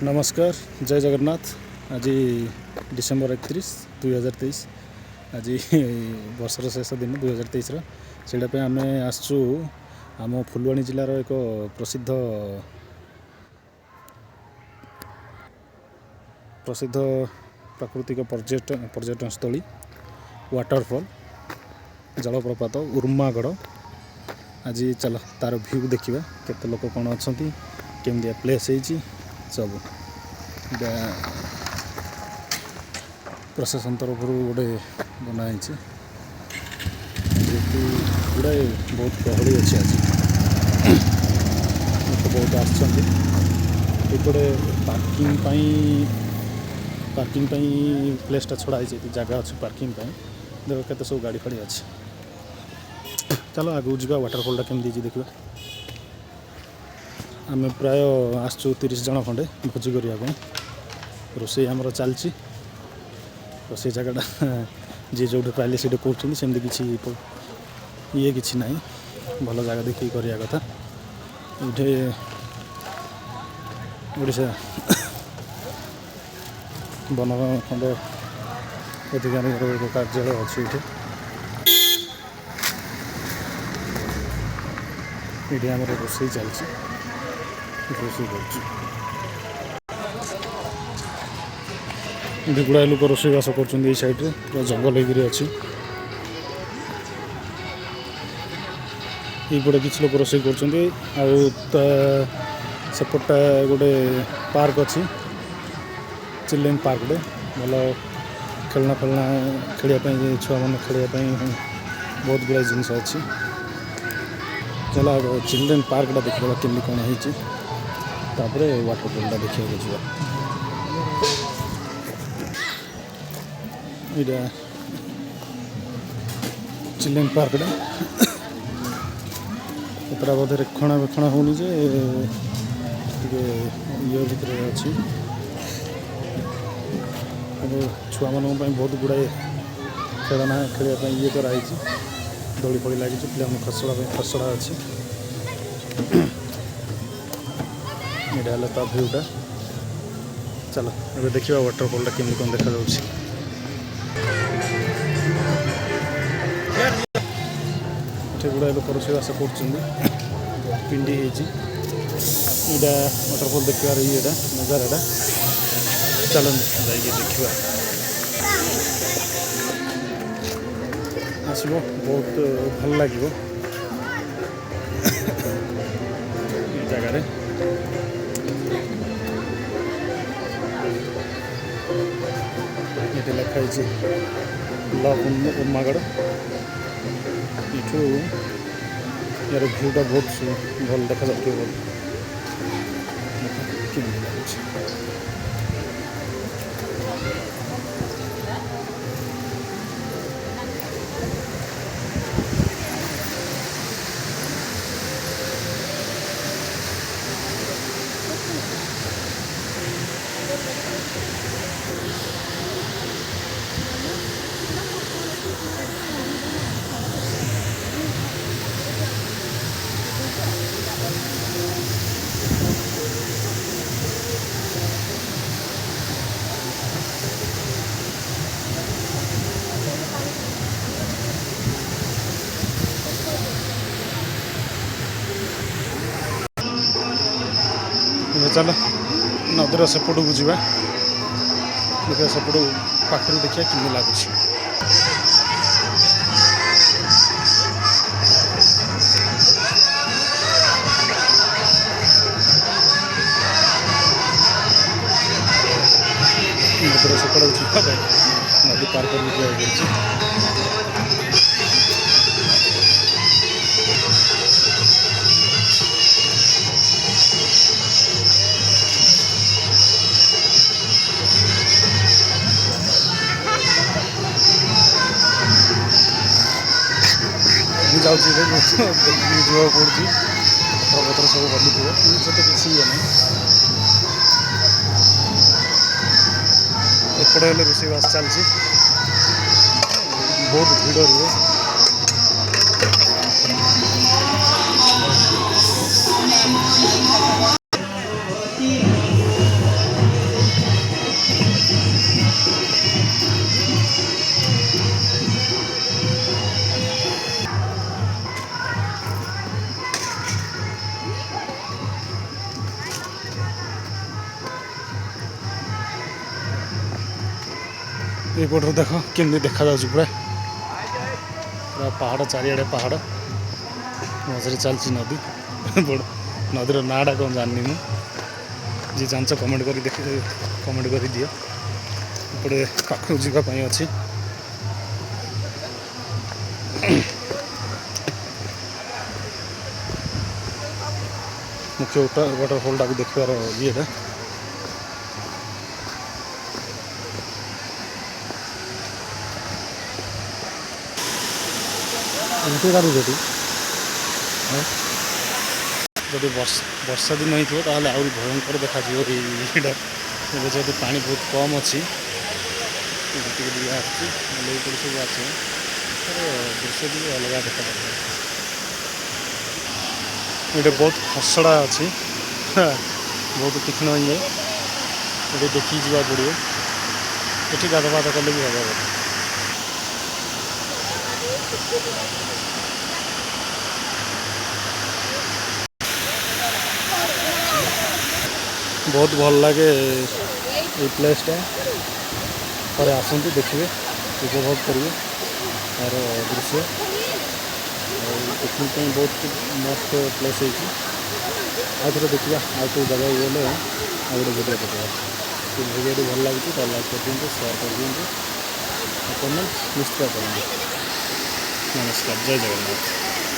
नमस्कार जय जगन्नाथ। आज डिसेम्बर 31 2023 आज वर्षर शेष दिन 2023 से आम आसचु आम फुलवाणी जिलार एक प्रसिद्ध प्राकृतिक पर्यटन स्थली वाटरफॉल जलप्रपात उर्मागढ़। आज चल तार व्यू देखा केते लोक कौन अच्छा केमिया प्लेस है सब प्रशासन तरफ गोटे बनाई जेहेतु गुड़ाए बहुत गहली अच्छे आज बहुत आसपटे पार्किंग प्लेसटा छड़ाई जगह अच्छी पार्किंग देख के सब गाड़ी फाड़ी अच्छे। चलो आगू जा वाटरफॉलटा केमती देखा। आम प्राय आसचु 30 जन खंडे भोजी करने रोषे आमर चलती रोषे जगटा जी जो पाइले से करें किसी ये किसी ना भल जगह देखिए करवा कथा ये ओडिशा वन खंड अधिकारी कार्यालय अच्छी ये आम रोषे चलती गुड़ाए लोक रोषेबास कर सैड्रे पूरा जंगल होगी अच्छी ये किसी लोग रोषे करपटा गोटे पार्क अच्छी चिल्ड्रेन पार्क गोटे भल खेलना खेलना छुआ मैंने खेलने बहुत गुड़ा जिनस अच्छी। चला चिल्ड्रेन पार्कटा देखा केमी कौन होपर वाटरफॉलटा देखा जा चिल्ड्रेन पार्कटा एतटा बोधे रक्षणा बेक्षण होनी जे ये भितर अच्छी छुआ मान बहुत गुड़ाए खेलना खेलने ये कराई दौड़ी फड़ी लगी पे खसड़ा अच्छी यहाँ ता भ्यूटा। चलो ये देखा वाटरफॉलटा केमी कौन देखा गुड़ाए लोक रोषेबास कर पिंडी होटा वाटरफॉल देखार ये नजारा चलो जाइए देखा आसो बहुत भल लगे जगार ये लिखाई लव उर्मागढ़ ये यार भ्यूटा बहुत भल देखा जाए चलो नदीर सेपट को जा देखा सेपट पाखर देखिए कि लगुच नदीर सेपट जा नदी पार कर जाऊँगी पड़ा पत्र सब भलुवे तो किसी ये ना एपटे रोषेबास चलती बहुत भिड़ रुए। ଏଇପଟରୁ ଦେଖ କେମିତି ଦେଖାଯାଉଛି ପୁରା ପୁରା ପାହାଡ଼ ଚାରିଆଡ଼େ ପାହାଡ଼ ମଝିରେ ଚାଲିଛି ନଦୀ ବଡ଼ ନଦୀର ନାଁଟା କ'ଣ ଜାଣିନି ମୁଁ ଯିଏ ଜାଣିଛ କମେଣ୍ଟ କରି କମେଣ୍ଟ କରି ଦିଅ ଏପଟେ ପାଖକୁ ଯିବା ପାଇଁ ଅଛି ମୁଖ୍ୟ ୱାଟରଫଲଟାକୁ ଦେଖିବାର ଇଏଟା ଏମିତି କାଟୁଛି ଯଦି ବର୍ଷା ଦିନ ହେଇଥିବ ତାହେଲେ ଆହୁରି ଭୟଙ୍କର ଦେଖାଯିବ ଏଇଟା ଏବେ ଯେହେତୁ ପାଣି ବହୁତ କମ୍ ଅଛି ଟିକେ ଟିକେ ଆସୁଛି ନହେଲେ ଏଇପଟେ ସବୁ ଆସିବ ତାର ଦୃଶ୍ୟ ଟିକେ ଅଲଗା ଦେଖାଯାଉଛି ଏଇଟା ବହୁତ ଖସଡ଼ା ଅଛି ବହୁତ ତୀକ୍ଷ୍ଣ ଇଏ ଏଠି ଦେଖିକି ଯିବାକୁ ପଡ଼ିବ ଏଠି ଗାଧପାଧ କଲେ ବି ହେବ କଥା ବହୁତ ଭଲ ଲାଗେ ଏଇ ପ୍ଲେସ୍ଟା ଥରେ ଆସନ୍ତୁ ଦେଖିବେ ଉପଭୋଗ କରିବେ ତାର ଦୃଶ୍ୟ ଆଉ ପିକନିକ୍ ପାଇଁ ବହୁତ ମସ୍ତ ପ୍ଲେସ୍ ହେଇଛି ଆଉ ଥରେ ଦେଖିବା ଆଉ କେଉଁ ଜାଗାକୁ ଗଲେ ଆଉ ଗୋଟେ ଭିଡ଼ିଓ ଦେଖିବା ସେ ଭିଡ଼ିଓଟି ଭଲ ଲାଗୁଛି ତାହେଲେ ଲାଇକ୍ କରିଦିଅନ୍ତୁ ସେୟାର କରିଦିଅନ୍ତୁ ଆଉ କମେଣ୍ଟ ନିଶ୍ଚୟ କରନ୍ତୁ ନମସ୍କାର ଜୟ ଜଗନ୍ନାଥ।